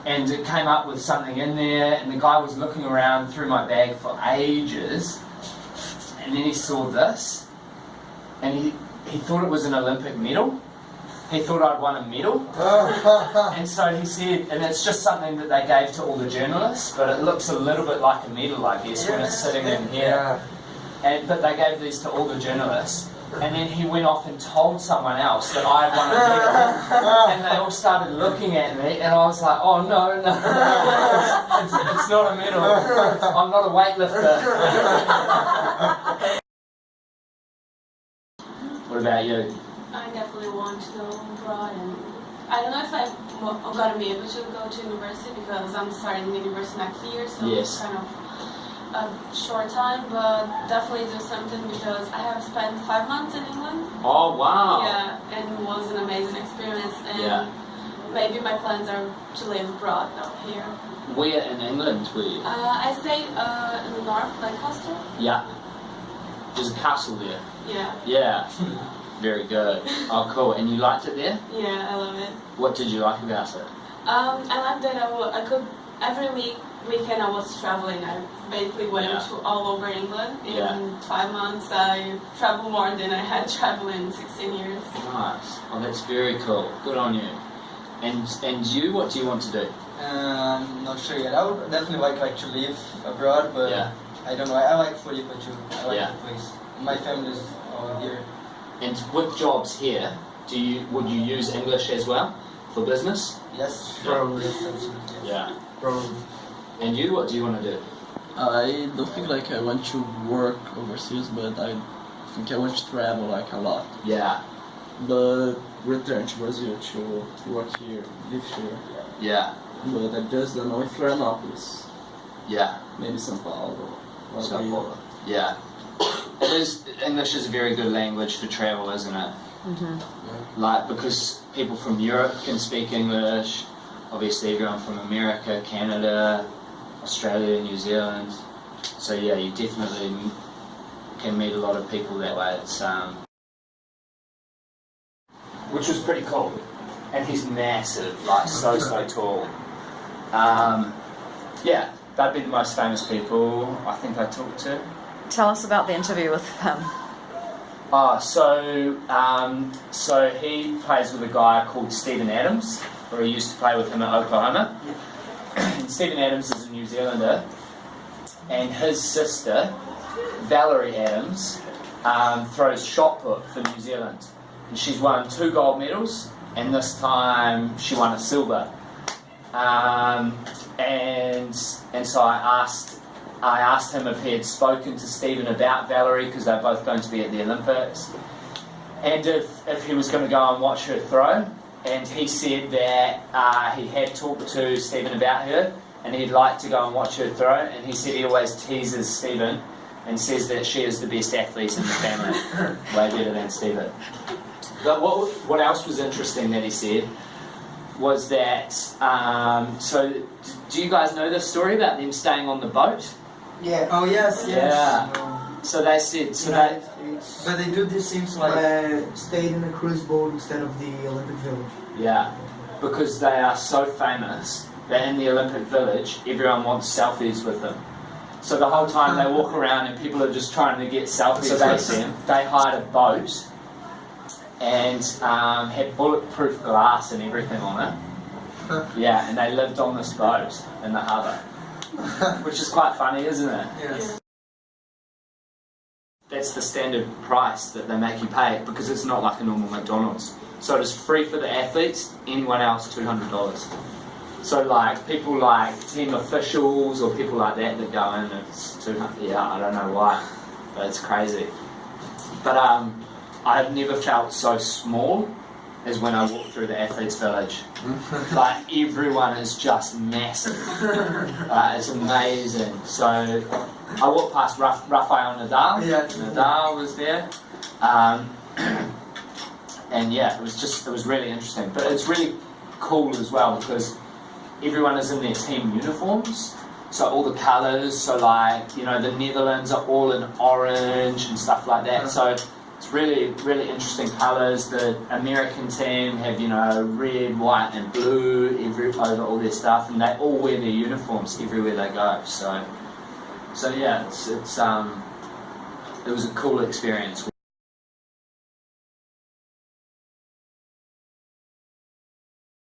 and it came up with something in there, and the guy was looking around through my bag for ages, and then he saw this, and he thought it was an Olympic medal. He thought I'd won a medal, and so he said, and it's just something that they gave to all the journalists, but it looks a little bit like a medal, I guess, when it's sitting in here. But they gave these to all the journalists, and then he went off and told someone else that I had won a medal, and they all started looking at me, and I was like, oh no, it's not a medal, I'm not a weightlifter. What about you? I definitely want to go abroad, and I don't know if I'm going to be able to go to university because I'm starting university next year, so it's kind of a short time, but definitely do something because I have spent 5 months in England. Oh wow! Yeah, and it was an amazing experience, and maybe my plans are to live abroad, not here. Where in England were you? I stayed in the north, Lancaster. Yeah. There's a castle there. Yeah. Yeah. Very good. Oh, cool. And you liked it there? Yeah, I love it. What did you like about it? I liked that I could, every weekend I was traveling. I basically went to all over England. In 5 months, I traveled more than I had traveled in 16 years. Nice. Oh, that's very cool. Good on you. And you, what do you want to do? Not sure yet. I would definitely like to live abroad, but I don't know. I like Floripa too. I like the place. My family is all here. And with jobs here, would you use English as well for business? Yes, probably. Yeah. Probably. And you, what do you want to do? I don't think like I want to work overseas, but I think I want to travel like a lot. Yeah. But return to Brazil to work here, live here. Yeah. But I just don't know if Florianópolis. Yeah. Maybe São Paulo. São Paulo. Yeah. English is a very good language for travel, isn't it? Mm-hmm. Like, because people from Europe can speak English, obviously everyone from America, Canada, Australia, New Zealand. So yeah, you definitely can meet a lot of people that way. It's which was pretty cool. And he's massive, like so tall. Yeah, that'd be the most famous people I think I talked to. Tell us about the interview with him. So he plays with a guy called Stephen Adams, or he used to play with him at Oklahoma. And Stephen Adams is a New Zealander, and his sister, Valerie Adams, throws shot put for New Zealand. And she's won 2 gold medals, and this time she won a silver. And so I asked him if he had spoken to Stephen about Valerie, because they're both going to be at the Olympics, and if he was going to go and watch her throw. And he said that he had talked to Stephen about her, and he'd like to go and watch her throw. And he said he always teases Stephen and says that she is the best athlete in the family, way better than Stephen. But what else was interesting that he said was that, so do you guys know this story about them staying on the boat? Yeah. Oh yes. Yeah. So they said. But they do this seems like stayed in a cruise boat instead of the Olympic Village. Yeah, because they are so famous that in the Olympic Village everyone wants selfies with them. So the whole time they walk around and people are just trying to get selfies with them. They hired a boat and had bulletproof glass and everything on it. Yeah, and they lived on this boat in the harbour. Which is quite funny, isn't it? Yes. That's the standard price that they make you pay, because it's not like a normal McDonald's. So it is free for the athletes, anyone else $200. So like people like team officials or people like that go in, it's $200. Yeah, I don't know why, but it's crazy. But I have never felt so small as when I walk through the athletes' village. Like everyone is just massive. It's amazing. So I walked past Rafael Nadal. Yeah. Nadal was there. And yeah, it was really interesting. But it's really cool as well because everyone is in their team uniforms. So all the colours, so like, you know, the Netherlands are all in orange and stuff like that. So It's really, really interesting colours. The American team have, you know, red, white and blue over all their stuff, and they all wear their uniforms everywhere they go. So yeah, it was a cool experience.